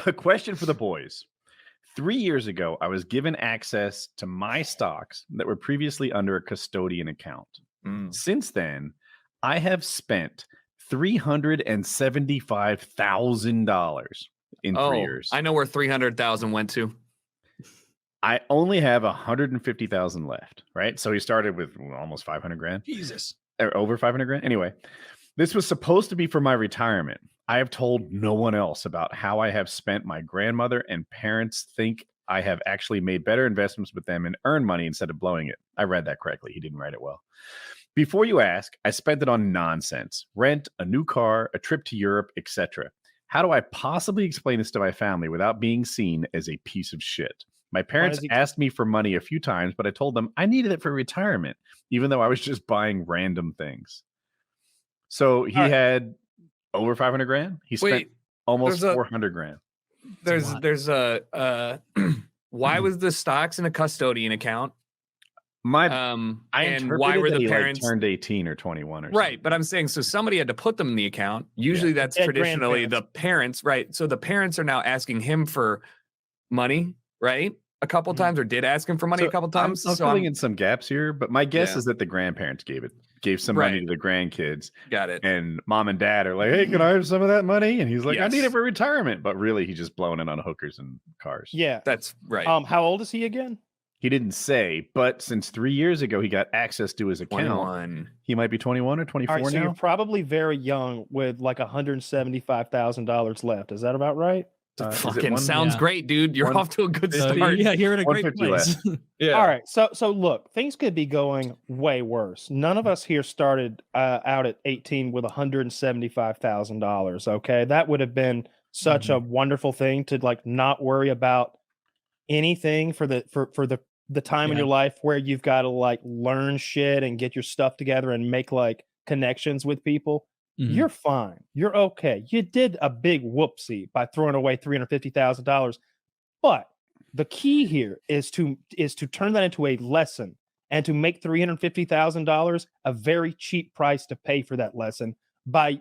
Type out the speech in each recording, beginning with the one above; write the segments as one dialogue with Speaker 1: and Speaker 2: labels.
Speaker 1: A question for the boys. 3 years ago, I was given access to my stocks that were previously under a custodian account. Since then, I have spent $375,000 in 3 years.
Speaker 2: I know where 300,000 went to.
Speaker 1: I only have 150,000 left, right? So he started with almost 500 grand.
Speaker 3: Jesus.
Speaker 1: Or over 500 grand. Anyway, this was supposed to be for my retirement. I have told no one else about how I have spent my grandmother, and parents think I have actually made better investments with them and earned money instead of blowing it. I read that correctly. He didn't write it well. Before you ask, I spent it on nonsense. Rent, a new car, a trip to Europe, etc. How do I possibly explain this to my family without being seen as a piece of shit? My parents asked me for money a few times, but I told them I needed it for retirement, even though I was just buying random things. So he had over 500 grand. He spent almost 400 grand.
Speaker 2: There's a why was the stocks in a custodian account?
Speaker 1: And why were the parents turned 18 or 21 or something?
Speaker 2: Right, but I'm saying so somebody had to put them in the account. Usually that's traditionally the parents, right? So the parents are now asking him for money, right? A couple times, or did ask him for money a couple times.
Speaker 1: I'm filling in some gaps here, but my guess is that the grandparents gave some money to the grandkids.
Speaker 2: Got it.
Speaker 1: And mom and dad are like, "Hey, can I have some of that money?" And he's like, "I need it for retirement." But really, he's just blowing it on hookers and cars.
Speaker 4: Yeah,
Speaker 2: that's right.
Speaker 4: How old is he again?
Speaker 1: He didn't say, but since 3 years ago he got access to his account,
Speaker 2: 21.
Speaker 1: He might be 21 or 24
Speaker 4: now. So you're probably very young with like $175,000 left. Is that about right?
Speaker 2: Fucking sounds great, dude. You're off to a good start.
Speaker 3: Yeah, you're in a great place.
Speaker 4: Yeah. All right. So look, things could be going way worse. None of us here started out at 18 with $175,000. Okay, that would have been such a wonderful thing to like not worry about anything for the time in your life where you've got to like learn shit and get your stuff together and make like connections with people. You're fine. You're okay. You did a big whoopsie by throwing away $350,000. But the key here is to turn that into a lesson and to make $350,000 a very cheap price to pay for that lesson by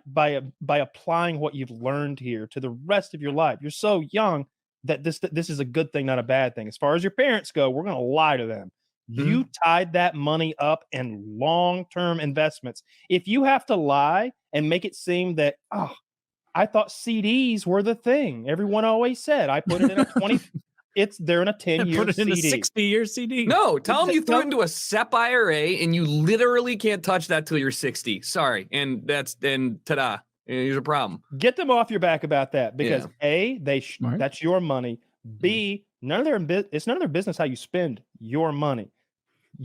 Speaker 4: applying what you've learned here to the rest of your life. You're so young that this is a good thing, not a bad thing. As far as your parents go, we're going to lie to them. You tied that money up in long-term investments. If you have to lie and make it seem that, I thought CDs were the thing. Everyone always said, I put it in a 20, they're in a 10-year
Speaker 3: Put it in
Speaker 4: CD.
Speaker 3: a 60-year CD.
Speaker 2: No, tell them you threw into a SEP IRA and you literally can't touch that till you're 60. Sorry. And ta-da. Here's a problem.
Speaker 4: Get them off your back about that because A, that's your money. B, it's none of their business how you spend your money.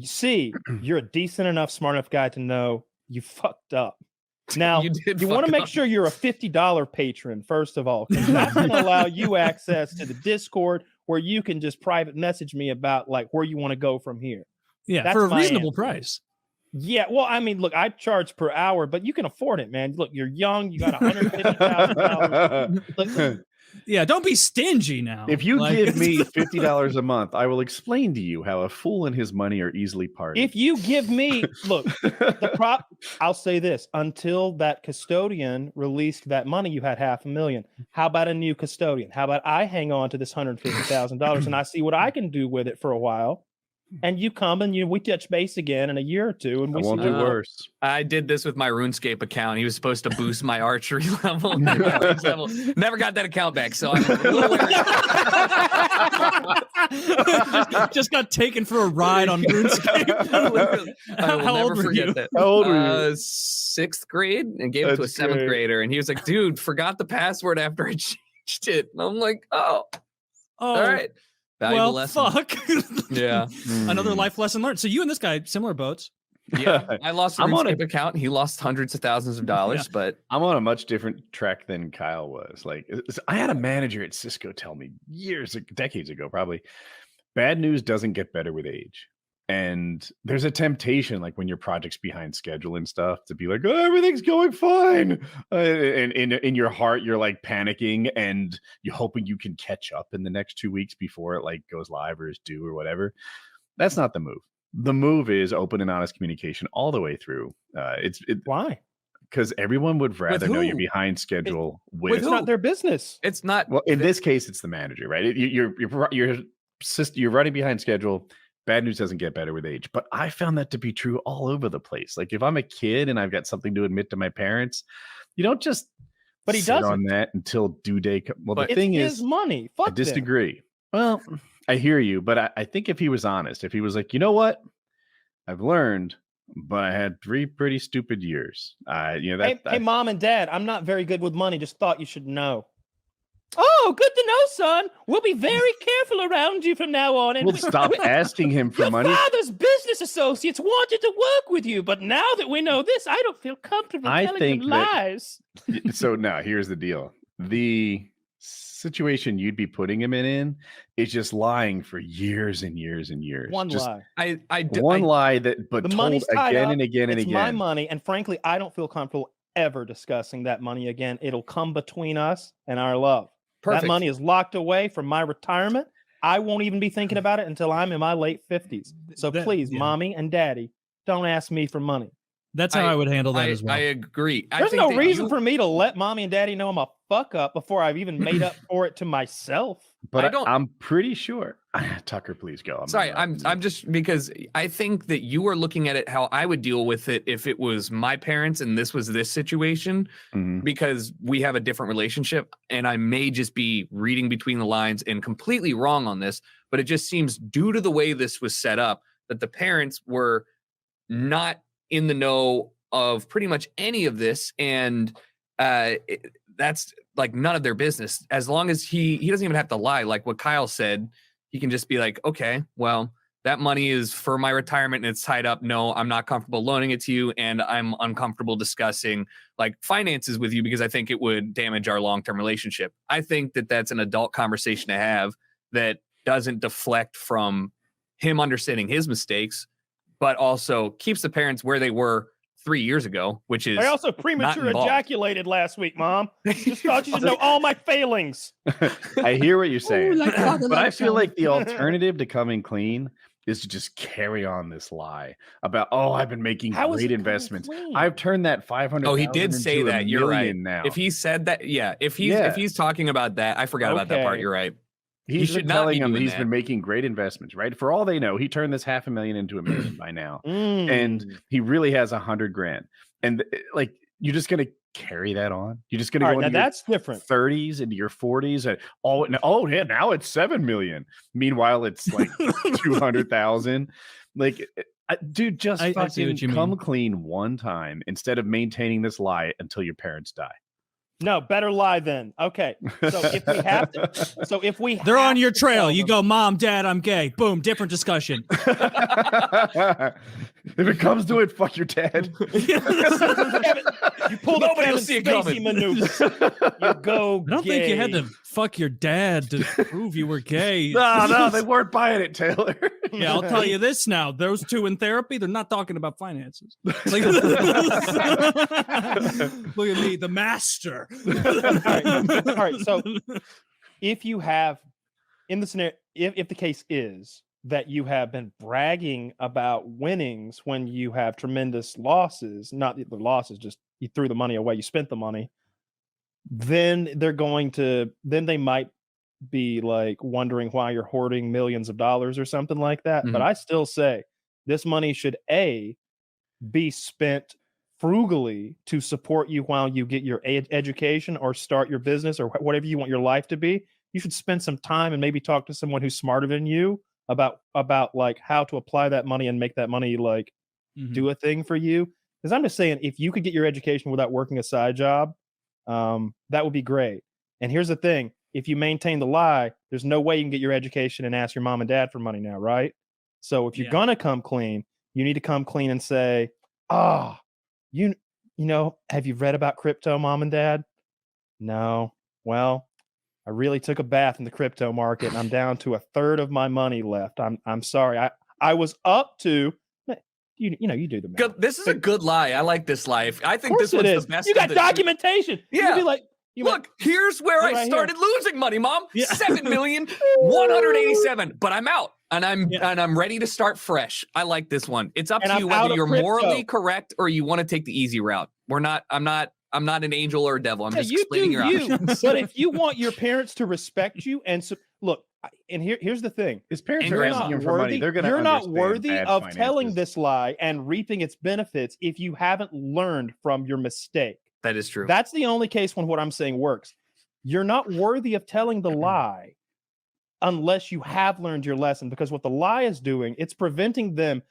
Speaker 4: C, you're a decent enough, smart enough guy to know you fucked up. Now, you want to make sure you're a $50 patron, first of all, because that's going to allow you access to the Discord where you can just private message me about like where you want to go from here.
Speaker 3: Yeah,
Speaker 4: that's
Speaker 3: for a reasonable price.
Speaker 4: Yeah, well, I mean, look, I charge per hour, but you can afford it, man. Look, you're young, you got $150,000.
Speaker 3: Yeah, don't be stingy now.
Speaker 1: If you give me $50 a month, I will explain to you how a fool and his money are easily parted.
Speaker 4: If you give me, look, I'll say this: until that custodian released that money, you had $500,000. How about a new custodian? How about I hang on to this $150,000 and I see what I can do with it for a while? And you come and we touch base again in a year or two, and we
Speaker 1: won't do worse.
Speaker 2: I did this with my RuneScape account. He was supposed to boost my archery level. Never got that account back, so I'm a little
Speaker 3: just got taken for a ride on RuneScape.
Speaker 2: How old were you?
Speaker 1: How old were you?
Speaker 2: 6th grade, and gave it to a 7th grader. And he was like, "Dude, forgot the password after I changed it." And I'm like, "Oh, all right." Valuable lesson.
Speaker 3: Fuck.
Speaker 2: Yeah.
Speaker 3: Another life lesson learned. So you and this guy, similar boats.
Speaker 2: Yeah. I lost a RuneScape account. He lost hundreds of thousands of dollars, but
Speaker 1: I'm on a much different track than Kyle was. Like, I had a manager at Cisco tell me decades ago, probably, bad news doesn't get better with age. And there's a temptation, like when your project's behind schedule and stuff, to be like, "Oh, everything's going fine." And in your heart, you're like panicking and you're hoping you can catch up in the next 2 weeks before it like goes live or is due or whatever. That's not the move. The move is open and honest communication all the way through.
Speaker 4: Why?
Speaker 1: because everyone would rather know you're
Speaker 2: who?
Speaker 1: behind schedule
Speaker 4: Well,
Speaker 1: with.
Speaker 4: it's not their business.
Speaker 2: It's not.
Speaker 1: Well, in this case, it's the manager, right? You're running behind schedule. Bad news doesn't get better with age, but I found that to be true all over the place. Like if I'm a kid and I've got something to admit to my parents, you don't just.
Speaker 4: But he
Speaker 1: sit
Speaker 4: doesn't.
Speaker 1: on that until due date. Well,
Speaker 2: But
Speaker 1: the thing
Speaker 4: It's
Speaker 1: is,
Speaker 4: his money. Fuck
Speaker 1: I disagree. Well, I hear you, but I think if he was honest, if he was like, you know what, I've learned, but I had 3 pretty stupid years.
Speaker 4: Hey, mom and dad, I'm not very good with money. Just thought you should know. Oh, good to know, son. We'll be very careful around you from now on. And
Speaker 1: we'll stop asking him for
Speaker 4: your
Speaker 1: money.
Speaker 4: father's business associates wanted to work with you, but now that we know this, I don't feel comfortable telling them lies.
Speaker 1: So now here's the deal. The situation you'd be putting him in is just lying for years and years and years.
Speaker 4: One
Speaker 1: just
Speaker 4: lie.
Speaker 1: One lie that, but
Speaker 4: The
Speaker 1: told
Speaker 4: money's tied
Speaker 1: again
Speaker 4: up.
Speaker 1: and again and
Speaker 4: It's
Speaker 1: again.
Speaker 4: my money, and frankly, I don't feel comfortable ever discussing that money again. It'll come between us and our love.
Speaker 2: Perfect.
Speaker 4: That money is locked away from my retirement. I won't even be thinking about it until I'm in my late 50s. So please, mommy and daddy, don't ask me for money.
Speaker 3: That's how I would handle that as well.
Speaker 2: I agree.
Speaker 4: There's no reason for me to let mommy and daddy know I'm a fuck up before I've even made up for it to myself.
Speaker 1: But I'm pretty sure. Tucker, please go.
Speaker 2: I'm just because I think that you are looking at it how I would deal with it if it was my parents and this was this situation, because we have a different relationship, and I may just be reading between the lines and completely wrong on this, but it just seems due to the way this was set up that the parents were not in the know of pretty much any of this, and that's like none of their business. As long as he doesn't even have to lie, like what Kyle said, he can just be like, okay, well, that money is for my retirement and it's tied up. No, I'm not comfortable loaning it to you, and I'm uncomfortable discussing like finances with you because I think it would damage our long-term relationship. I think that that's an adult conversation to have that doesn't deflect from him understanding his mistakes, but also keeps the parents where they were 3 years ago, which is
Speaker 4: I also premature
Speaker 2: involved.
Speaker 4: Ejaculated last week, Mom. Just thought you should know all my failings.
Speaker 1: I hear what you're saying,
Speaker 3: Father
Speaker 1: but I
Speaker 3: like
Speaker 1: feel
Speaker 3: son.
Speaker 1: like the alternative to coming clean is to just carry on this lie about, oh, I've been making
Speaker 4: How is
Speaker 1: great
Speaker 4: it coming
Speaker 1: investments.
Speaker 4: clean?
Speaker 1: I've turned that 500.
Speaker 2: Oh, he did say that. You're right.
Speaker 1: Now.
Speaker 2: If he said that, yeah. If he's talking about that, I forgot about that part.
Speaker 4: Okay.
Speaker 2: You're right.
Speaker 1: He's
Speaker 2: should
Speaker 1: been
Speaker 2: not
Speaker 1: telling
Speaker 2: be
Speaker 1: him that
Speaker 2: doing
Speaker 1: he's
Speaker 2: that.
Speaker 1: been making great investments, right? For all they know, he turned this $500,000 into $1 million by now, and he really has $100,000. And like, you're just gonna carry that on. You're just gonna
Speaker 4: All
Speaker 1: go
Speaker 4: right,
Speaker 1: into
Speaker 4: now
Speaker 1: your
Speaker 4: that's different.
Speaker 1: 30s into your 40s, and yeah, now it's 7 million. Meanwhile, it's like 200,000. Like, dude, just
Speaker 3: I see
Speaker 1: fucking
Speaker 3: what you
Speaker 1: come
Speaker 3: mean.
Speaker 1: clean one time instead of maintaining this lie until your parents die.
Speaker 4: No, better lie then. Okay. So if we have to,
Speaker 3: They're on
Speaker 4: have
Speaker 3: your
Speaker 4: to
Speaker 3: trail.
Speaker 4: tell
Speaker 3: You
Speaker 4: them-
Speaker 3: go, Mom, Dad, I'm gay. Boom, different discussion.
Speaker 1: If it comes to it, fuck your dad.
Speaker 4: You pull the
Speaker 2: Nobody will
Speaker 4: Kevin
Speaker 2: see it
Speaker 4: Spacey
Speaker 2: coming.
Speaker 4: maneuver. You go.
Speaker 3: I don't think you had to fuck your dad to prove you were gay.
Speaker 1: No, they weren't buying it, Taylor.
Speaker 3: Yeah, I'll tell you this now. Those two in therapy, they're not talking about finances. Like, look at me, the master.
Speaker 4: All right. So if you have in the scenario, if the case is that you have been bragging about winnings when you have tremendous losses, not the losses, just you threw the money away, you spent the money, then they might be like wondering why you're hoarding millions of dollars or something like that. But I still say this money should be spent frugally to support you while you get your education or start your business or whatever you want your life to be. You should spend some time and maybe talk to someone who's smarter than you about like how to apply that money and make that money like do a thing for you. Because I'm just saying, if you could get your education without working a side job, that would be great. And here's the thing: if you maintain the lie, there's no way you can get your education and ask your mom and dad for money now, right? So if you're gonna come clean, you need to come clean and say, you know, have you read about crypto, mom and dad? No. Well, I really took a bath in the crypto market and I'm down to a third of my money left. I'm sorry. I was up to you do the math.
Speaker 2: Good. This is a good lie. I like this lie. I think
Speaker 4: Of course
Speaker 2: this
Speaker 4: it
Speaker 2: one's
Speaker 4: is.
Speaker 2: the best.
Speaker 4: You got
Speaker 2: of the two.
Speaker 4: documentation. You
Speaker 2: Yeah.
Speaker 4: could be like,
Speaker 2: Look, here's where I
Speaker 4: right here.
Speaker 2: started losing money, Mom.
Speaker 3: Yeah.
Speaker 2: 7,187,000, but I'm out and I'm ready to start fresh. I like this one. It's up
Speaker 4: And
Speaker 2: to
Speaker 4: I'm
Speaker 2: you
Speaker 4: out
Speaker 2: whether
Speaker 4: of
Speaker 2: you're
Speaker 4: crypto.
Speaker 2: morally correct or you want to take the easy route. I'm not an angel or a devil. I'm just
Speaker 4: you
Speaker 2: explaining
Speaker 4: do
Speaker 2: your
Speaker 4: you.
Speaker 2: options.
Speaker 4: But if you want your parents to respect you, and so look, and here's the thing:
Speaker 1: His parents
Speaker 2: And
Speaker 1: are
Speaker 2: you're
Speaker 1: asking
Speaker 2: not
Speaker 1: him for money. They're going to
Speaker 4: you're not
Speaker 1: understand
Speaker 4: worthy
Speaker 1: bad
Speaker 4: of telling
Speaker 1: finances.
Speaker 4: this lie and reaping its benefits if you haven't learned from your mistake.
Speaker 2: That is true.
Speaker 4: That's the only case when what I'm saying works. You're not worthy of telling the lie unless you have learned your lesson, because what the lie is doing, it's preventing them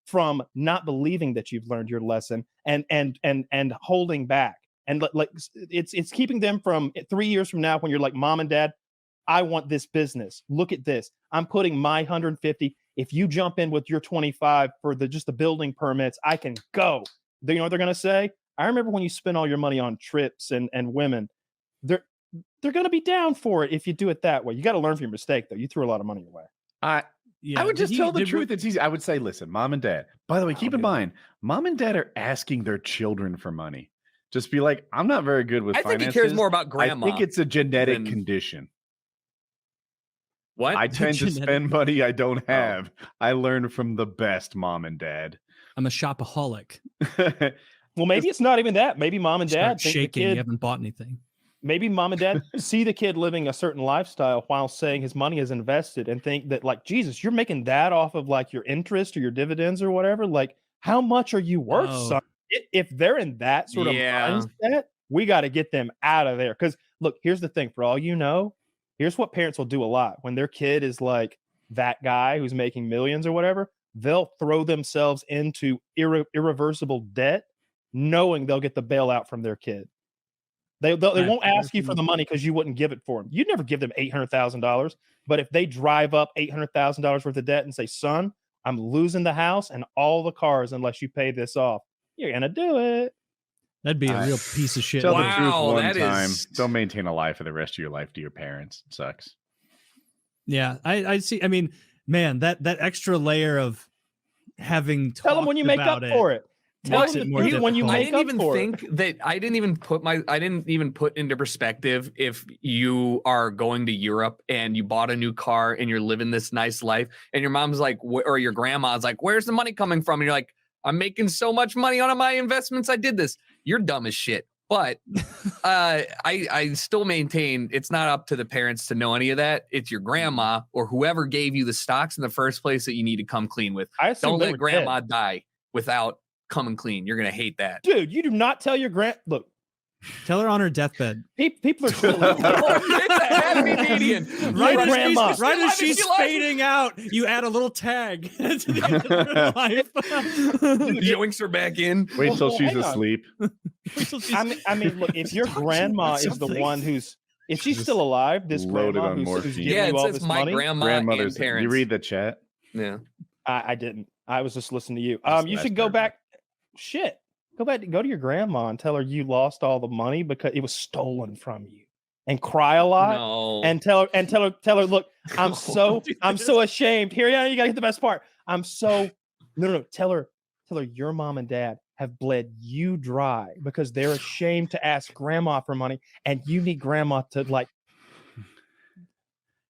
Speaker 4: from not believing that you've learned your lesson and holding back. And like it's keeping them from 3 years from now when you're like, Mom and Dad, I want this business. Look at this. I'm putting my 150. If you jump in with your 25 for just the building permits, I can go. You know what they're going to say? I remember when you spend all your money on trips and women. They're going to be down for it if you do it that way. You got to learn from your mistake, though. You threw a lot of money away.
Speaker 1: I would just tell the truth. It's easy. I would say, listen, Mom and Dad. By the way, keep in mind, Mom and Dad are asking their children for money. Just be like, I'm not very good with finances.
Speaker 2: I think he cares more about grandma.
Speaker 1: I think it's a genetic condition.
Speaker 2: What?
Speaker 1: I tend to spend money I don't have. I learned from the best mom and dad.
Speaker 3: I'm a shopaholic.
Speaker 4: Well, maybe it's not even that. Maybe Mom and Dad think
Speaker 3: shaking.
Speaker 4: the kid,
Speaker 3: You haven't bought anything.
Speaker 4: Maybe Mom and Dad see the kid living a certain lifestyle while saying his money is invested and think that, like, Jesus, you're making that off of like your interest or your dividends or whatever. Like, how much are you worth, son? If they're in that sort of mindset, we got to get them out of there. Because look, here's the thing. For all you know, here's what parents will do a lot when their kid is like that guy who's making millions or whatever. They'll throw themselves into irreversible debt, knowing they'll get the bailout from their kid. They won't ask you for the money because you wouldn't give it for them. You'd never give them $800,000. But if they drive up $800,000 worth of debt and say, son, I'm losing the house and all the cars unless you pay this off, you're going to do it.
Speaker 3: That'd be a real piece of shit.
Speaker 1: Tell the truth one time. Don't maintain a lie for the rest of your life to your parents. It sucks.
Speaker 3: Yeah, I see. I mean, man, that extra layer of having
Speaker 4: tell them when you make up for it.
Speaker 3: Tell them
Speaker 4: when you make
Speaker 2: I
Speaker 4: up for it.
Speaker 2: I didn't even put into perspective if you are going to Europe and you bought a new car and you're living this nice life and your mom's like, or your grandma's like, where's the money coming from? And you're like, I'm making so much money on my investments. I did this. You're dumb as shit. But I still maintain it's not up to the parents to know any of that. It's your grandma or whoever gave you the stocks in the first place that you need to come clean with. Don't let grandma die without coming clean. You're gonna hate that,
Speaker 4: dude. You do not tell your look.
Speaker 3: Tell her on her deathbed.
Speaker 4: People are still
Speaker 2: it's a happy median.
Speaker 3: Right as she's fading out, you add a little tag to the end of her life.
Speaker 2: Yoinks her back in.
Speaker 1: Wait till she's asleep.
Speaker 4: I mean, look, if your grandma is the one if she's still alive, this grandma who's giving you all this money,
Speaker 2: grandmother's parents.
Speaker 1: You read the chat?
Speaker 2: Yeah,
Speaker 4: I didn't. I was just listening to you. You should go back. Shit. Go to your grandma and tell her you lost all the money because it was stolen from you, and cry a lot.
Speaker 2: No.
Speaker 4: And tell her, look, I'm so ashamed. Here, you gotta get the best part. No. Tell her your mom and dad have bled you dry because they're ashamed to ask grandma for money, and you need grandma to like.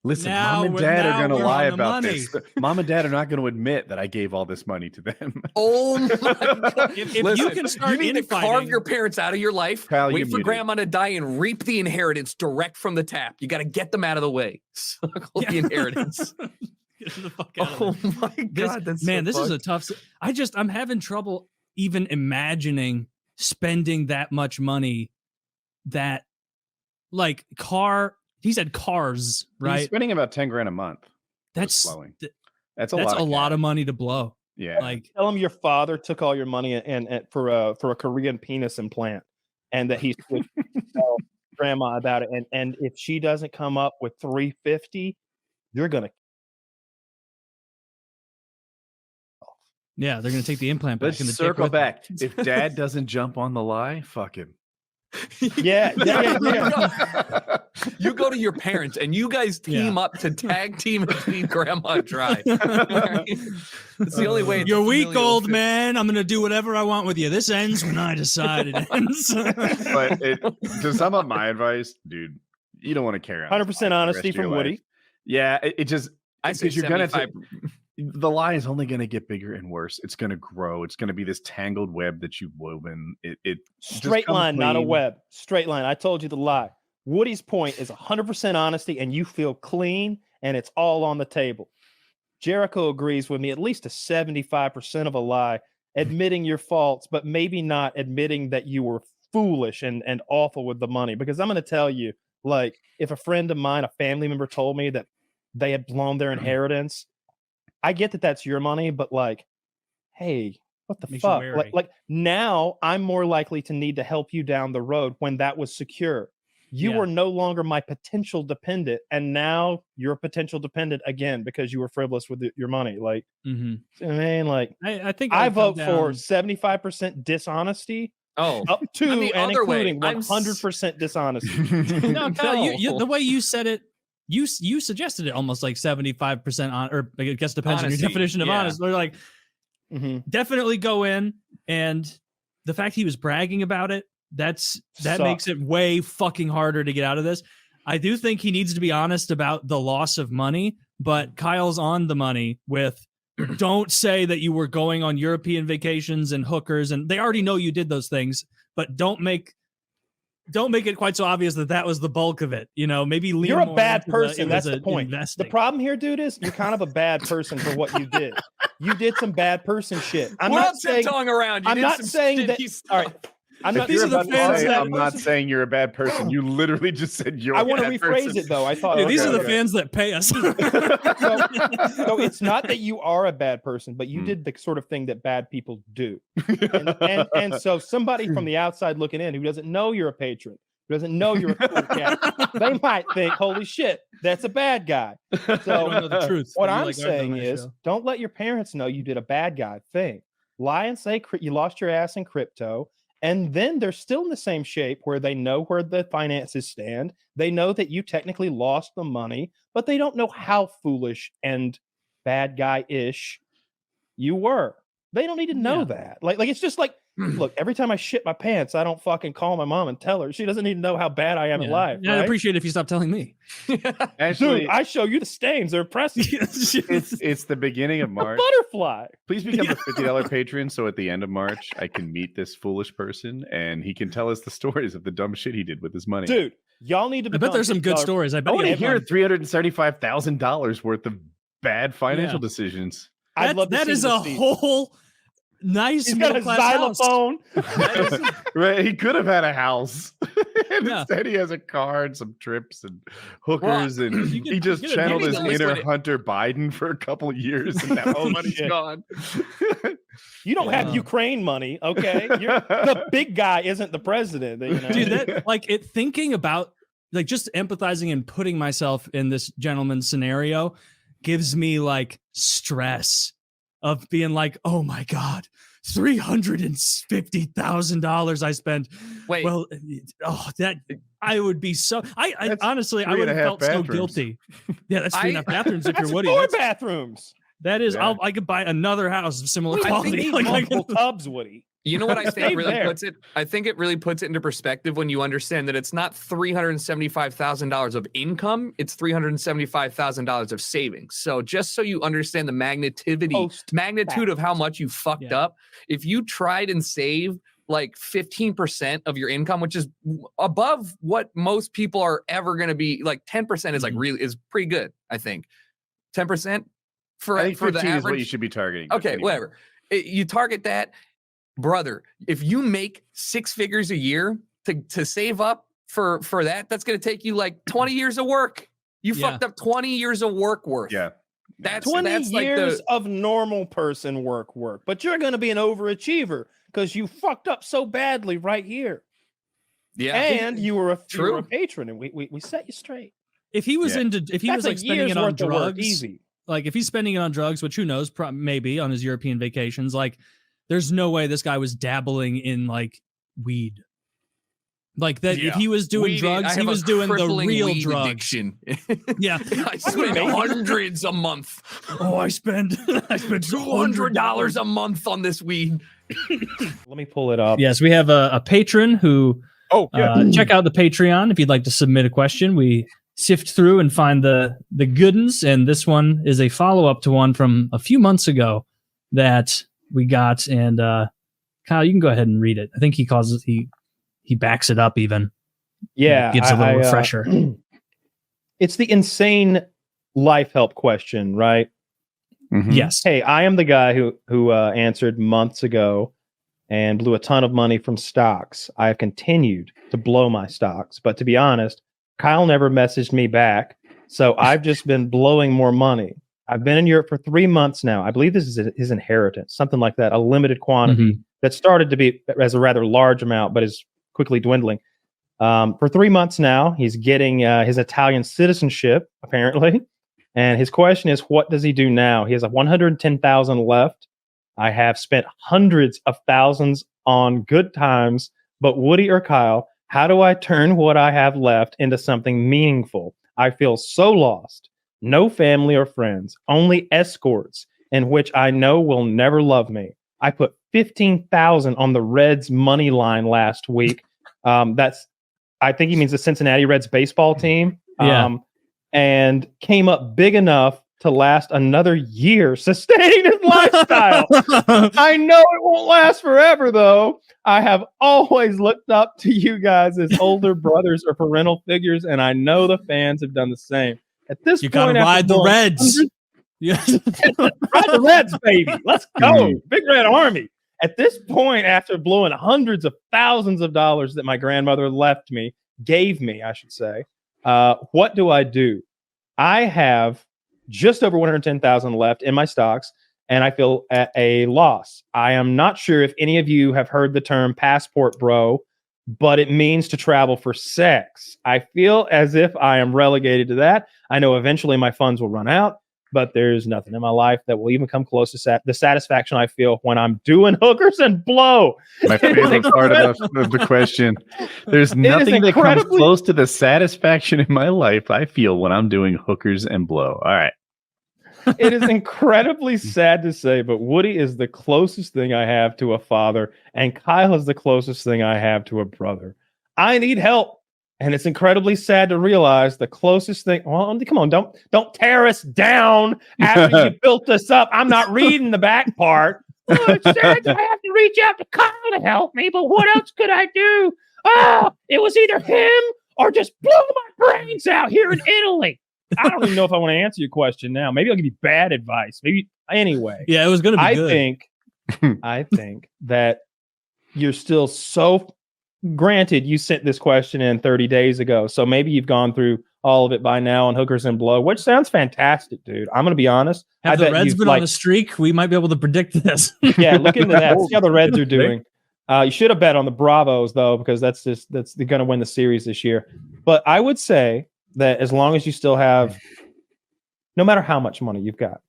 Speaker 1: Listen, Mom and Dad are going to lie about this. Mom and Dad are not going to admit that I gave all this money to them.
Speaker 2: Oh my God.
Speaker 3: If you can start
Speaker 2: you need to carve your parents out of your life,
Speaker 1: Pal,
Speaker 2: wait for grandma to die and reap the inheritance direct from the tap. You got to get them out of the way. Suckle the inheritance.
Speaker 3: Get the fuck out of
Speaker 2: there. My God,
Speaker 3: this is a tough. I'm having trouble even imagining spending that much money that like he said cars, right?
Speaker 1: He's spending about 10 grand a month.
Speaker 3: That's
Speaker 1: a
Speaker 3: lot of money to blow.
Speaker 1: Yeah.
Speaker 3: Like,
Speaker 4: tell him your father took all your money and for a Korean penis implant, and that he's tell grandma about it. And if she doesn't come up with $350, you're gonna.
Speaker 3: Yeah, they're gonna take the implant back.
Speaker 1: Let's circle back. If Dad doesn't jump on the lie, fuck him.
Speaker 4: Yeah.
Speaker 2: You go to your parents and you guys team up to tag team and feed grandma dry. It's the only way.
Speaker 3: You're weak, old man. I'm gonna do whatever I want with you. This ends when I decide it ends.
Speaker 1: But to sum up my advice, dude, you don't want to carry on.
Speaker 4: 100% honesty from Woody.
Speaker 1: Yeah, it just
Speaker 2: I say
Speaker 1: the lie is only going to get bigger and worse. It's going to grow. It's going to be this tangled web that you've woven. It
Speaker 4: straight line, not a web. Straight line. I told you the lie. Woody's point is 100% honesty, and you feel clean, and it's all on the table. Jericho agrees with me. At least a 75% of a lie, admitting your faults, but maybe not admitting that you were foolish and awful with the money. Because I'm going to tell you, like, if a friend of mine, a family member, told me that they had blown their inheritance, I get that that's your money, but like, hey, what the fuck? Like now I'm more likely to need to help you down the road when that was secure. You were no longer my potential dependent, and now you're a potential dependent again because you were frivolous with your money. Like, I mean, like,
Speaker 3: I think
Speaker 4: I vote for 75% dishonesty. Up to and including 100% dishonesty.
Speaker 3: No, Kyle, the way you said it, you suggested it almost like 75% on, or I guess depends on your definition of honest. We're like, definitely go in, and the fact he was bragging about it, that makes it way fucking harder to get out of this. I do think he needs to be honest about the loss of money, but Kyle's on the money with, don't say that you were going on European vacations and hookers, and they already know you did those things, but don't make it quite so obvious that was the bulk of it. You know, maybe lean
Speaker 4: you're a
Speaker 3: more
Speaker 4: bad
Speaker 3: into
Speaker 4: person. That's the point.
Speaker 3: Investing.
Speaker 4: The problem here, dude, is you're kind of a bad person for what you did. You did some bad person shit. I'm
Speaker 2: We're
Speaker 4: not saying
Speaker 2: around.
Speaker 4: I'm not saying that. All right. I'm not,
Speaker 1: these are the fans I'm not saying you're a bad person. You literally just said you're
Speaker 4: I want to rephrase it though. I thought
Speaker 3: these are the fans that pay us.
Speaker 4: So it's not that you are a bad person, but you did the sort of thing that bad people do. And so somebody from the outside looking in who doesn't know you're a patron, who doesn't know you're a cool cat, they might think, holy shit, that's a bad guy. So
Speaker 3: don't know the truth.
Speaker 4: What I'm saying is don't let your parents know you did a bad guy thing. Lie and say you lost your ass in crypto. And then they're still in the same shape where they know where the finances stand. They know that you technically lost the money, but they don't know how foolish and bad guy-ish you were. They don't need to know that. Like it's just like, look, every time I shit my pants, I don't fucking call my mom and tell her. She doesn't need to know how bad I am in life.
Speaker 3: Yeah,
Speaker 4: right?
Speaker 3: I'd appreciate it if you stop telling me.
Speaker 1: Actually,
Speaker 4: dude, I show you the stains. They're impressive.
Speaker 1: it's the beginning of March.
Speaker 4: Butterfly.
Speaker 1: Please become a $50 patron so at the end of March I can meet this foolish person and he can tell us the stories of the dumb shit he did with his money.
Speaker 4: Dude, y'all need to.
Speaker 3: I bet there's some good stories. I
Speaker 1: want to hear $375,000 worth of bad financial decisions.
Speaker 3: That is a whole nice.
Speaker 4: He's got a xylophone.
Speaker 1: Right, he could have had a house. And instead he has a car and some trips and hookers, and he just channeled his inner Hunter Biden for a couple of years, and now the money's gone.
Speaker 4: You don't have Ukraine money, okay? The big guy isn't the president. You know?
Speaker 3: Dude, that thinking about like just empathizing and putting myself in this gentleman's scenario gives me like stress of being like, oh my God, $350,000 I spent.
Speaker 2: Wait,
Speaker 3: well, that I would be so. I honestly, I would have felt so guilty. Yeah, that's 3.5 bathrooms if you're Woody.
Speaker 4: 4 bathrooms.
Speaker 3: That is, I could buy another house of similar quality.
Speaker 4: Multiple tubs, Woody.
Speaker 2: You know what I think really puts it? I think it really puts it into perspective when you understand that it's not $375,000 of income; it's $375,000 of savings. So just so you understand the magnitude of how much you fucked up, if you tried and save like 15% of your income, which is above what most people are ever going to be, like 10% is like really is pretty good. I think 10% for the average
Speaker 1: is what you should be targeting.
Speaker 2: Okay, whatever. You target that. Brother, if you make 6 figures a year to save up for that's going to take you like 20 years of work. You fucked up 20 years of work worth.
Speaker 1: Yeah.
Speaker 4: That's 20 years of normal person work, but you're going to be an overachiever because you fucked up so badly right here.
Speaker 2: Yeah.
Speaker 4: And you were a patron, and we set you straight.
Speaker 3: If he was if he was like spending it on drugs,
Speaker 4: easy.
Speaker 3: Like if he's spending it on drugs, which who knows, maybe on his European vacations, like there's no way this guy was dabbling in like weed. Like that, if he was doing drugs, he was doing the real drugs.
Speaker 2: Addiction.
Speaker 3: Yeah,
Speaker 2: I spend hundreds a month.
Speaker 3: Oh, I spend
Speaker 2: $200 a month on this weed.
Speaker 4: Let me pull it up.
Speaker 3: Yes, we have a patron who. Check out the Patreon if you'd like to submit a question. We sift through and find the good ones. And this one is a follow-up to one from a few months ago that we got. And Kyle, you can go ahead and read it. I think he backs it up even.
Speaker 4: Yeah.
Speaker 3: Gives a little refresher.
Speaker 4: It's the insane life help question, right?
Speaker 3: Mm-hmm. Yes.
Speaker 4: Hey, I am the guy who answered months ago and blew a ton of money from stocks. I have continued to blow my stocks, but to be honest, Kyle never messaged me back, so I've just been blowing more money. I've been in Europe for 3 months now. I believe this is his inheritance, something like that, a limited quantity that started to be as a rather large amount, but is quickly dwindling. For 3 months now, he's getting his Italian citizenship, apparently. And his question is, what does he do now? He has 110,000 left. I have spent hundreds of thousands on good times, but Woody or Kyle, how do I turn what I have left into something meaningful? I feel so lost. No family or friends, only escorts in which I know will never love me. I put 15,000 on the Reds money line last week. I think he means the Cincinnati Reds baseball team.
Speaker 3: Yeah.
Speaker 4: And came up big enough to last another year, sustaining his lifestyle. I know it won't last forever, though. I have always looked up to you guys as older brothers or parental figures, and I know the fans have done the same. At this
Speaker 3: you
Speaker 4: point,
Speaker 3: gotta ride the Reds.
Speaker 4: Ride the Reds, baby. Let's go. Big Red Army. At this point, after blowing hundreds of thousands of dollars that my grandmother gave me, I should say, what do I do? I have just over 110,000 left in my stocks, and I feel at a loss. I am not sure if any of you have heard the term passport bro, but it means to travel for sex. I feel as if I am relegated to that. I know eventually my funds will run out, but there's nothing in my life that will even come close to the satisfaction I feel when I'm doing hookers and blow.
Speaker 1: My favorite part of the question. There's nothing that comes close to the satisfaction in my life I feel when I'm doing hookers and blow. All right.
Speaker 4: It is incredibly sad to say, but Woody is the closest thing I have to a father, and Kyle is the closest thing I have to a brother. I need help. And it's incredibly sad to realize the closest thing. Well, come on, don't tear us down after you built us up. I'm not reading the back part. Oh, it's sad that I have to reach out to Kyle to help me, but what else could I do? Oh, it was either him or just blew my brains out here in Italy. I don't even know if I want to answer your question now. Maybe I'll give you bad advice. Maybe anyway.
Speaker 3: Yeah, it was going to be good.
Speaker 4: I think that you're still so. Granted, you sent this question in 30 days ago, so maybe you've gone through all of it by now on hookers and blow, which sounds fantastic, dude. I'm going to be honest.
Speaker 3: Have the Reds been on a streak? We might be able to predict this.
Speaker 4: Yeah, look into that. See how the Reds are doing. You should have bet on the Bravos, though, because that's they're going to win the series this year. But I would say that as long as you still have, no matter how much money you've got,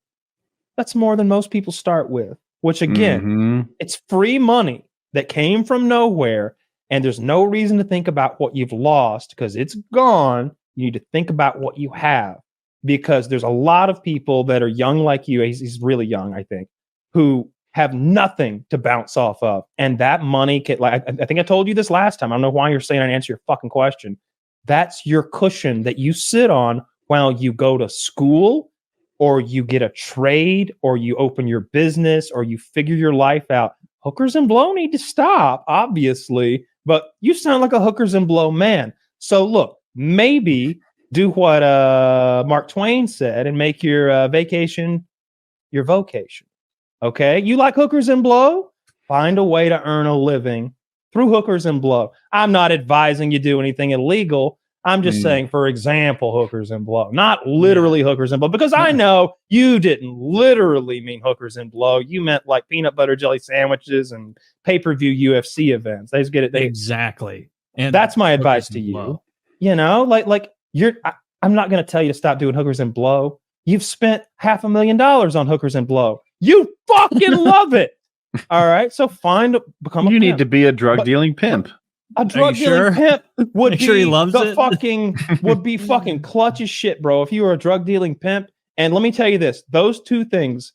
Speaker 4: that's more than most people start with, which again, it's free money that came from nowhere. And there's no reason to think about what you've lost because it's gone. You need to think about what you have because there's a lot of people that are young like you. He's really young, I think, who have nothing to bounce off of. And that money can, like, I think I told you this last time. I don't know why you're saying I didn't answer your fucking question. That's your cushion that you sit on while you go to school or you get a trade or you open your business or you figure your life out. Hookers and blow need to stop, obviously. But you sound like a hookers and blow man. So look, maybe do what Mark Twain said and make your vacation your vocation. Okay? You like hookers and blow? Find a way to earn a living through hookers and blow. I'm not advising you do anything illegal. I'm just saying, for example, hookers and blow, not literally hookers and blow, because I know you didn't literally mean hookers and blow. You meant like peanut butter jelly sandwiches and pay-per-view UFC events. They just get it.
Speaker 3: Exactly. And
Speaker 4: that's my advice to you. Blow. You know, like I'm not going to tell you to stop doing hookers and blow. You've spent $500,000 on hookers and blow. You fucking love it. All right. So become a
Speaker 1: You need
Speaker 4: pimp.
Speaker 1: To be a drug dealing pimp.
Speaker 4: A drug dealing pimp would be
Speaker 3: he loves it?
Speaker 4: would be fucking clutch as shit, bro. If you were a drug dealing pimp, and let me tell you this, those two things,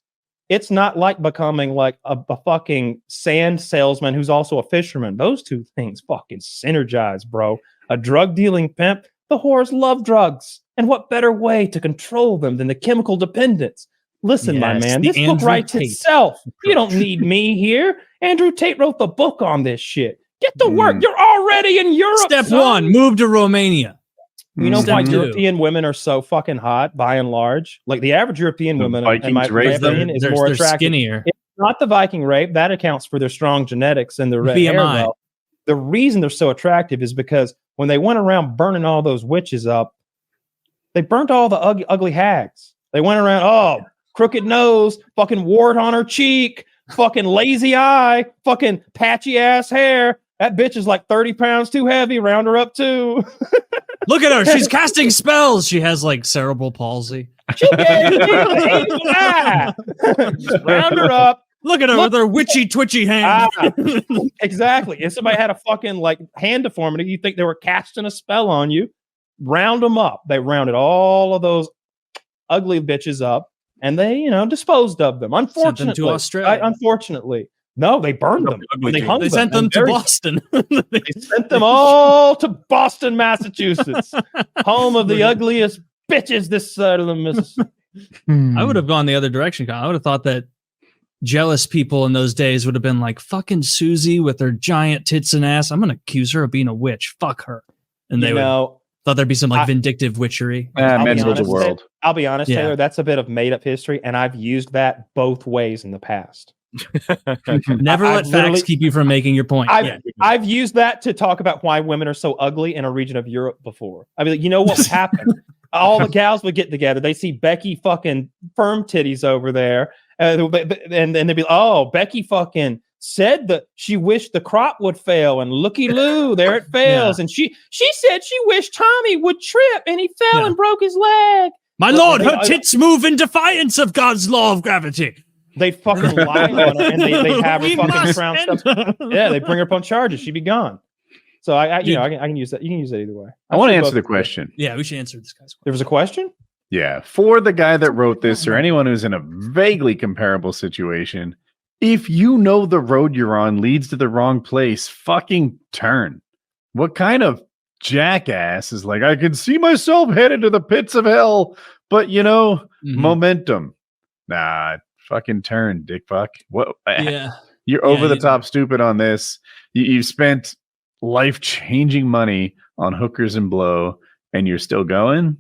Speaker 4: it's not like becoming like a fucking sand salesman who's also a fisherman. Those two things fucking synergize, bro. A drug dealing pimp, The whores love drugs. And what better way to control them than the chemical dependence? Listen, my man, this book writes itself. You don't need me here. Andrew Tate wrote the book on this shit. Get to work. You're already in Europe.
Speaker 3: Step 1, move to Romania.
Speaker 4: You know why European women are so fucking hot by and large? Like the average European woman, in my opinion, is more attractive.
Speaker 3: Skinnier.
Speaker 4: It's not the Viking rape. That accounts for their strong genetics and their red hair. Well. The reason they're so attractive is because when they went around burning all those witches up, they burnt all the ugly hags. They went around, crooked nose, fucking wart on her cheek, fucking lazy eye, fucking patchy ass hair. That bitch is like 30 pounds too heavy. Round her up too.
Speaker 3: Look at her. She's casting spells. She has like cerebral palsy.
Speaker 4: She gave me Just round her up.
Speaker 3: Look at her with her witchy, twitchy hand.
Speaker 4: Exactly. If somebody had a fucking like hand deformity, you think they were casting a spell on you. Round them up. They rounded all of those ugly bitches up and they, disposed of them. Unfortunately.
Speaker 3: Sent them to Australia.
Speaker 4: Unfortunately. No, they burned them.
Speaker 3: They sent them to Boston.
Speaker 4: They sent them all to Boston, Massachusetts, home of the ugliest bitches this side of the Mississippi.
Speaker 3: I would have gone the other direction. I would have thought that jealous people in those days would have been like, fucking Susie with her giant tits and ass. I'm going to accuse her of being a witch. Fuck her. And they thought there'd be some like vindictive witchery.
Speaker 1: Men rule the world.
Speaker 4: I'll be honest, Taylor, that's a bit of made up history. And I've used that both ways in the past.
Speaker 3: Never let facts keep you from making your point.
Speaker 4: I've used that to talk about why women are so ugly in a region of Europe before. I mean, like, you know what would happen? All the gals would get together. They see Becky fucking firm titties over there. And they'd be, Becky fucking said that she wished the crop would fail. And looky loo, there it fails. And she said she wished Tommy would trip and he fell and broke his leg.
Speaker 3: My lord, her tits move in defiance of God's law of gravity.
Speaker 4: They'd fucking lie on her and they'd have her fucking trounced up. Yeah, they bring her up on charges. She'd be gone. So I can use that. You can use that either way.
Speaker 1: I want to answer the question.
Speaker 3: Yeah, we should answer this guy's question.
Speaker 4: There was a question?
Speaker 1: Yeah. For the guy that wrote this or anyone who's in a vaguely comparable situation, if you know the road you're on leads to the wrong place, fucking turn. What kind of jackass is like, I can see myself headed to the pits of hell, but momentum. Nah. Fucking turn, dick fuck. What?
Speaker 3: Yeah,
Speaker 1: you're over the top stupid on this. You've spent life-changing money on hookers and blow, and you're still going.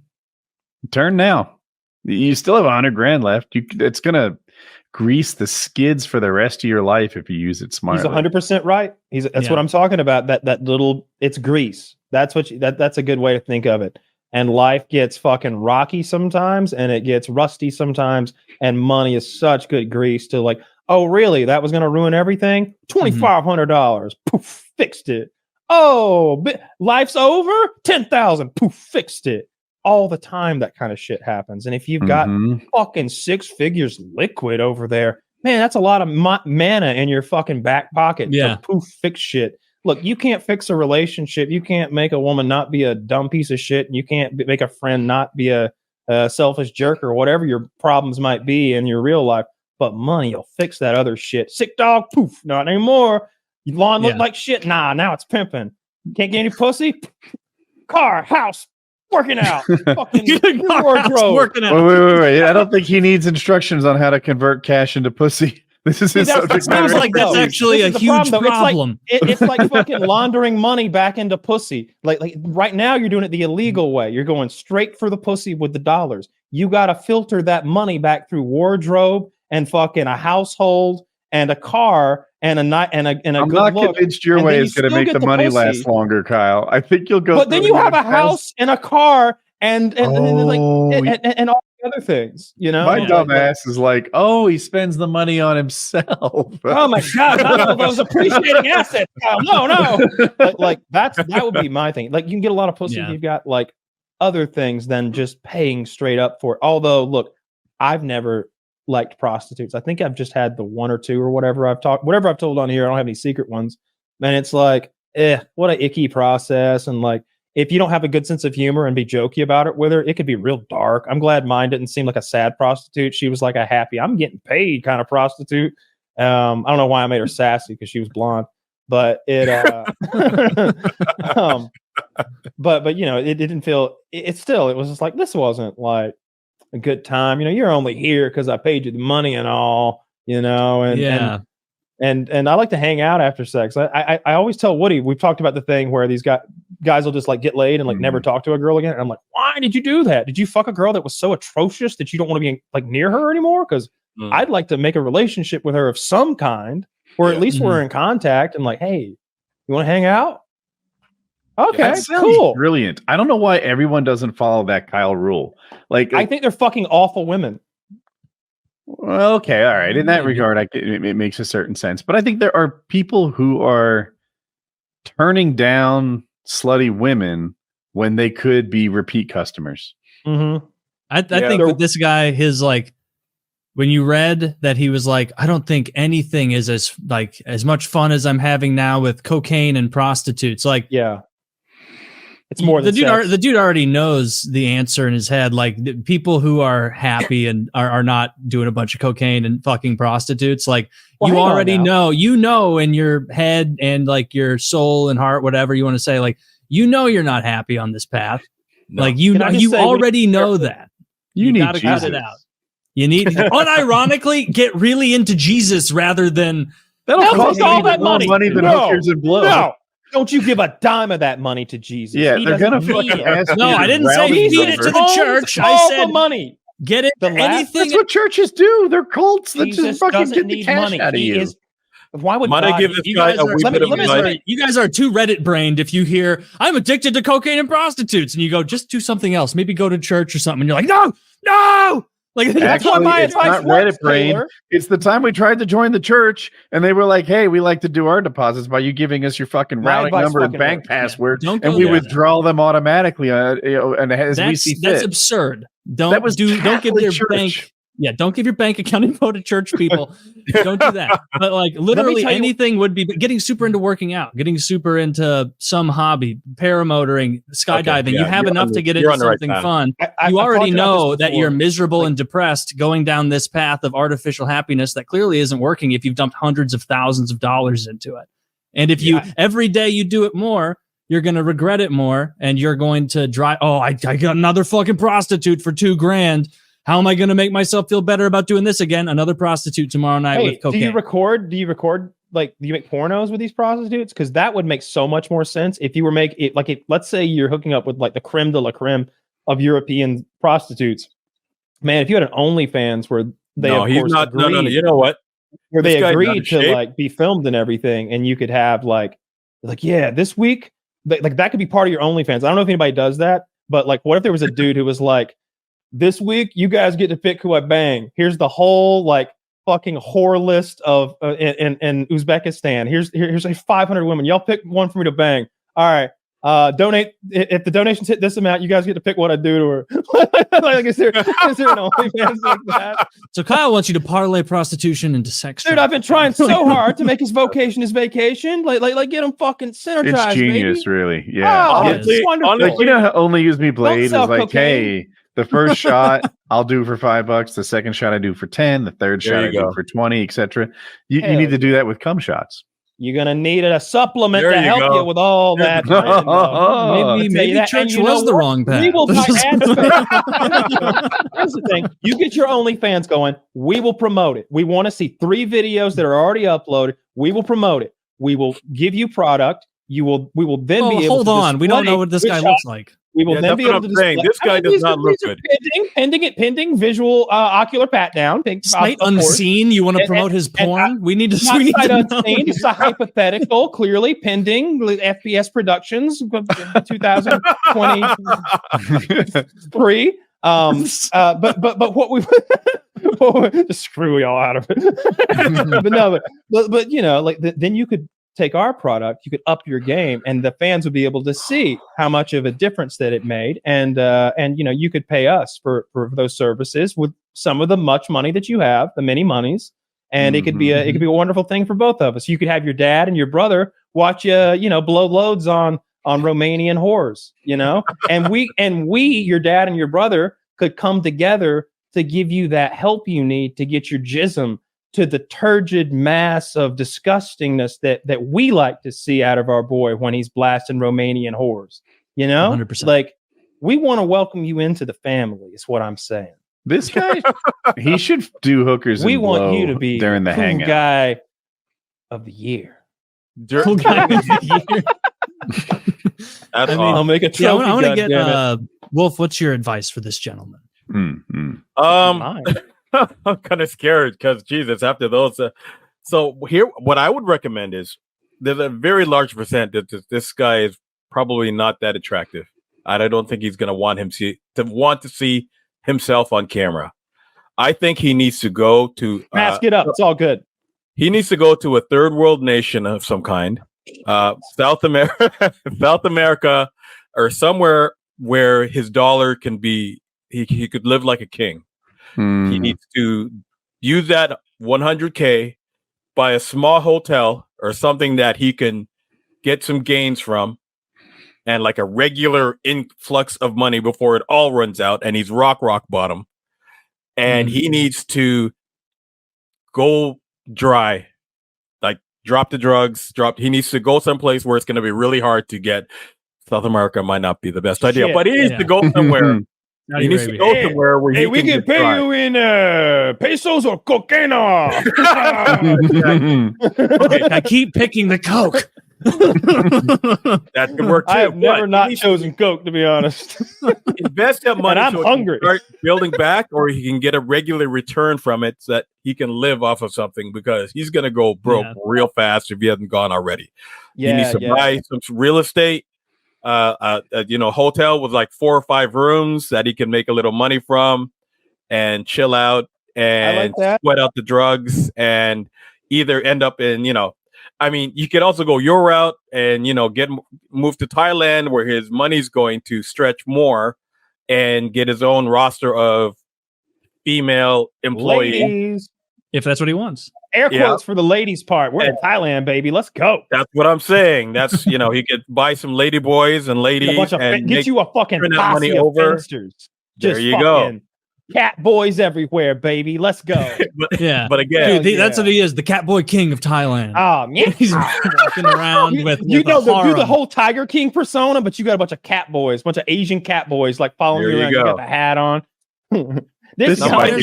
Speaker 1: Turn now. You still have $100,000 left. It's gonna grease the skids for the rest of your life if you use it smartly.
Speaker 4: He's 100% right. That's what I'm talking about. That little, it's grease. That's that's a good way to think of it. And life gets fucking rocky sometimes, and it gets rusty sometimes. And money is such good grease to like, oh, really? That was going to ruin everything? $2,500. Poof, fixed it. Oh, life's over? $10,000. Poof, fixed it. All the time that kind of shit happens. And if you've got fucking 6 figures liquid over there, man, that's a lot of mana in your fucking back pocket to poof, fix shit. Look, you can't fix a relationship. You can't make a woman not be a dumb piece of shit. And you can't make a friend not be a selfish jerk or whatever your problems might be in your real life. But money will fix that other shit. Sick dog, poof, not anymore. Your lawn look like shit. Nah, now it's pimping. Can't get any pussy. Car, house, working out. Fucking wardrobe.
Speaker 3: Working out.
Speaker 1: Wait. I don't think he needs instructions on how to convert cash into pussy. This is his subject
Speaker 3: sounds like that's actually a huge problem.
Speaker 4: It's like fucking laundering money back into pussy. Like right now, you're doing it the illegal way. You're going straight for the pussy with the dollars. You got to filter that money back through wardrobe and fucking a household and a car and a night and a good look.
Speaker 1: I'm not convinced your way is going to make the money last longer, Kyle. I think you'll go.
Speaker 4: But then you have a house and a car and all other things,
Speaker 1: My dumb ass is like, he spends the money on himself.
Speaker 4: Oh my god, not those appreciating assets. No. Like that would be my thing. Like you can get a lot of pussy if you've got like other things than just paying straight up for it. Although, look, I've never liked prostitutes. I think I've just had the one or two or whatever I've told on here. I don't have any secret ones. And it's like, what an icky process. And like, if you don't have a good sense of humor and be jokey about it with her, it could be real dark. I'm glad mine didn't seem like a sad prostitute. She was like a happy, I'm getting paid kind of prostitute. I don't know why I made her sassy because she was blonde, but it, but it didn't feel. It still. It was just like, this wasn't like a good time. You're only here because I paid you the money and all. And I like to hang out after sex. I always tell Woody, we've talked about the thing where these guys will just like get laid and like never talk to a girl again. And I'm like, why did you do that? Did you fuck a girl that was so atrocious that you don't want to be like near her anymore? Because I'd like to make a relationship with her of some kind, or at least we're in contact and like, hey, you want to hang out? Okay, cool.
Speaker 1: Brilliant. I don't know why everyone doesn't follow that Kyle rule. Like,
Speaker 4: I think they're fucking awful women.
Speaker 1: Well, okay, all right. In that regard, it makes a certain sense. But I think there are people who are turning down slutty women when they could be repeat customers.
Speaker 3: I think with this guy, his like, when you read that he was like, I don't think anything is as much fun as I'm having now with cocaine and prostitutes. Like, it's more than the dude already knows the answer in his head. Like, the people who are happy and are not doing a bunch of cocaine and fucking prostitutes. Like, you already know, in your head and like your soul and heart, whatever you want to say, like, you're not happy on this path. No. Like, you already know that. You need to cut it out. You need unironically get really into Jesus rather than
Speaker 1: that'll cost all that more money than hookers and blow.
Speaker 4: No. Don't you give a dime of that money to Jesus.
Speaker 1: Yeah, they're going to fucking ask you.
Speaker 3: No, I didn't say feed it to the church. I said
Speaker 4: money.
Speaker 3: Get it. Anything.
Speaker 1: That's what churches do. They're cults that just fucking get the cash out of you.
Speaker 4: Why would
Speaker 5: I give this guy a wee bit of money?
Speaker 3: You guys are too Reddit brained. If you hear I'm addicted to cocaine and prostitutes, and you go, just do something else. Maybe go to church or something. And you're like, no. Like,
Speaker 1: that's what my advice was, Reddit brain. It's the time we tried to join the church, and they were like, "Hey, we like to do our deposits by you giving us your fucking routing number and bank password, and we withdraw them automatically, and as we see fit."
Speaker 3: That's absurd. Don't give your bank. Yeah, don't give your bank account info to church people. Don't do that. But like, literally anything would be getting super into working out, getting super into some hobby, paramotoring, skydiving. Okay, you have enough to get into something fun. You already know that you're miserable and depressed going down this path of artificial happiness that clearly isn't working if you've dumped hundreds of thousands of dollars into it. And if you every day you do it more, you're going to regret it more, and you're going to drive. Oh, I got another fucking prostitute for $2,000. How am I going to make myself feel better about doing this again? Another prostitute tomorrow night with cocaine.
Speaker 4: Do you record? Like, do you make pornos with these prostitutes? Because that would make so much more sense if you were let's say you're hooking up with like the creme de la creme of European prostitutes. Man, if you had an OnlyFans where they agreed,
Speaker 5: you know what?
Speaker 4: Where they agreed to like be filmed and everything, and you could have like this week, like that could be part of your OnlyFans. I don't know if anybody does that, but like, what if there was a dude who was like, this week, you guys get to pick who I bang. Here's the whole like fucking whore list of in Uzbekistan. Here's like 500 women. Y'all pick one for me to bang. All right. Donate. If the donations hit this amount, you guys get to pick what I do to her. Like, is there an OnlyFans like that?
Speaker 3: So Kyle wants you to parlay prostitution into sex.
Speaker 4: Dude, I've been trying so hard to make his vocation his vacation. Like get him fucking synergized.
Speaker 1: It's genius,
Speaker 4: baby.
Speaker 1: Really. Yeah.
Speaker 4: Oh, it's wonderful.
Speaker 1: Like, you know how Only Use Me Blade is like, cocaine. Hey. The first shot I'll do for $5. The second shot I do for 10. The third shot I do for 20, etc. You need to do that with cum shots.
Speaker 4: You're gonna need a supplement to help you with all that.
Speaker 3: Maybe church was the wrong path.
Speaker 4: We will Here's the thing: you get your OnlyFans going. We will promote it. We want to see 3 videos that are already uploaded. We will promote it. We will give you product. We will then be able.
Speaker 3: Hold on. We don't know what this guy looks like.
Speaker 4: We will then be able to display.
Speaker 5: This guy does not look good.
Speaker 4: Pending visual ocular pat down.
Speaker 3: Sight unseen. You want to promote his porn? We need to.
Speaker 4: Sight unseen. It's a hypothetical. Clearly pending. FPS Productions, 2023. But what we just screw y'all out of it. but you know, like then you could take our product, you could up your game, and the fans would be able to see how much of a difference that it made, and you know, you could pay us for those services with some of the much money that you have, the many monies, and it could be a wonderful thing for both of us. You could have your dad and your brother watch you know, blow loads on Romanian whores, you know, and we your dad and your brother could come together to give you that help you need to get your jism to the turgid mass of disgustingness that we like to see out of our boy when he's blasting Romanian whores. You know,
Speaker 3: 100%.
Speaker 4: like we want to welcome you into the family. Is what I'm saying.
Speaker 1: This guy, he should do hookers.
Speaker 4: We
Speaker 1: and
Speaker 4: want
Speaker 1: blow
Speaker 4: you to be
Speaker 1: during the
Speaker 4: cool
Speaker 1: hangout.
Speaker 4: guy of the year.
Speaker 3: Cool guy of the year.
Speaker 5: That's
Speaker 4: I'll make a trophy.
Speaker 3: Yeah, I want to get
Speaker 4: goddammit.
Speaker 3: Wolf. What's your advice for this gentleman?
Speaker 4: Mine.
Speaker 5: I'm kind of scared because Jesus, after those. So here, what I would recommend is there's a very large percent that this guy is probably not that attractive. I don't think he's going to want to see himself on camera. I think he needs to go to
Speaker 4: Mask it up. It's all good.
Speaker 5: He needs to go to a third world nation of some kind, South America, or somewhere where his dollar can be. He could live like a king. He needs to use that 100K, buy a small hotel or something that he can get some gains from, and like a regular influx of money before it all runs out, and he's rock bottom. And he needs to go dry, like drop the drugs, he needs to go someplace where it's going to be really hard to get. South America might not be the best idea, but he needs to go somewhere. He needs to go somewhere where
Speaker 4: we can pay you in pesos or cocaine.
Speaker 3: I keep picking the Coke.
Speaker 5: That could work too.
Speaker 4: I have never not chosen Coke, to be honest.
Speaker 5: Invest that money.
Speaker 4: And I'm hungry.
Speaker 5: Start building back, or he can get a regular return from it so that he can live off of something, because he's going to go broke real fast if he hasn't gone already. He needs to buy some real estate. Hotel with like 4 or 5 rooms that he can make a little money from and chill out and sweat out the drugs, and either end up in, you could also go your route and, move to Thailand where his money's going to stretch more and get his own roster of female employees.
Speaker 4: Ladies.
Speaker 3: If that's what he wants.
Speaker 4: Air quotes for the ladies part. We're in Thailand, baby. Let's go.
Speaker 5: That's what I'm saying. That's, he could buy some lady boys and ladies and
Speaker 4: get you a fucking posse of fensters.
Speaker 5: There you go.
Speaker 4: Cat boys everywhere, baby. Let's go.
Speaker 5: But again,
Speaker 3: dude, that's what he is, the cat boy king of Thailand.
Speaker 4: Oh, yeah.
Speaker 3: He's walking around with
Speaker 4: do the whole Tiger King persona, but you got a bunch of cat boys, bunch of Asian cat boys like following you around. You got the hat on. This is going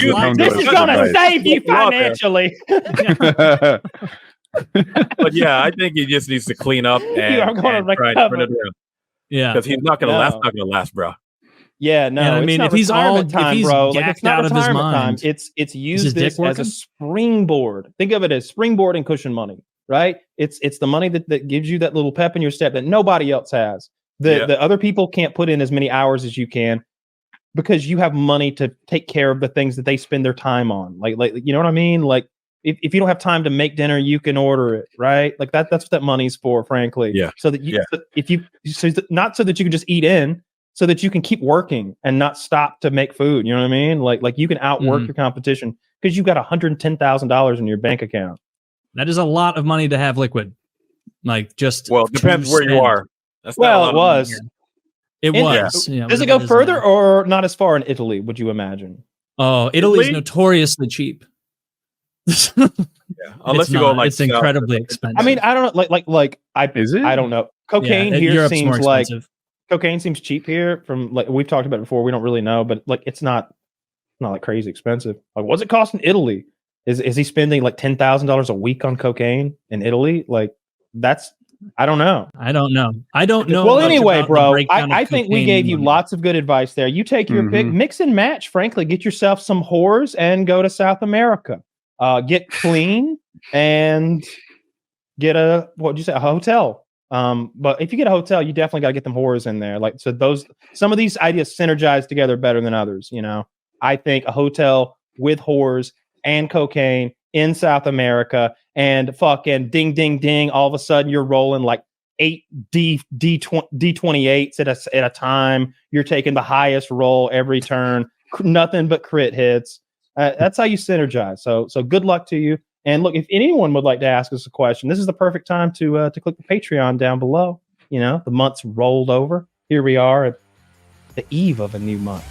Speaker 4: to save you financially.
Speaker 5: But yeah, I think he just needs to clean up and try to turn it around.
Speaker 3: Yeah,
Speaker 5: because he's not going to last. Not going to last, bro.
Speaker 4: Yeah, no.
Speaker 3: I mean, if he's
Speaker 4: bro, like, it's not
Speaker 3: out of his mind,
Speaker 4: it's used this as a springboard. Think of it as springboard and cushion money, right? It's the money that gives you that little pep in your step that nobody else has. The other people can't put in as many hours as you can, because you have money to take care of the things that they spend their time on. Like you know what I mean? Like if you don't have time to make dinner, you can order it, right? Like that's what that money's for, frankly.
Speaker 5: Yeah.
Speaker 4: So that not so that you can just eat in, so that you can keep working and not stop to make food. You know what I mean? Like you can outwork your competition because you've got $110,000 in your bank account.
Speaker 3: That is a lot of money to have liquid. Like just
Speaker 5: it depends where you are.
Speaker 4: That's not it was.
Speaker 3: It was.
Speaker 4: Yeah, does it go further or not as far in Italy, would you imagine?
Speaker 3: Oh, Italy's notoriously cheap.
Speaker 5: Unless you go like
Speaker 3: it's incredibly expensive.
Speaker 4: I mean, I don't know.
Speaker 1: Is it?
Speaker 4: I don't know. Cocaine here
Speaker 3: Europe's
Speaker 4: seems like cocaine seems cheap here. From like we've talked about it before, we don't really know, but like it's not like crazy expensive. Like, what's it cost in Italy? Is he spending like $10,000 a week on cocaine in Italy? Like that's. I don't know.
Speaker 3: I don't know.
Speaker 4: Well, anyway, bro, I think we gave you lots of good advice there. You take your pick, mix and match. Frankly, get yourself some whores and go to South America. Get clean and get a hotel. But if you get a hotel, you definitely got to get them whores in there. Like, so some of these ideas synergize together better than others. I think a hotel with whores and cocaine in South America, and fucking ding, ding, ding. All of a sudden, you're rolling like 8 D28s at a time. You're taking the highest roll every turn. Nothing but crit hits. That's how you synergize. So good luck to you. And look, if anyone would like to ask us a question, this is the perfect time to click the Patreon down below. The month's rolled over. Here we are at the eve of a new month.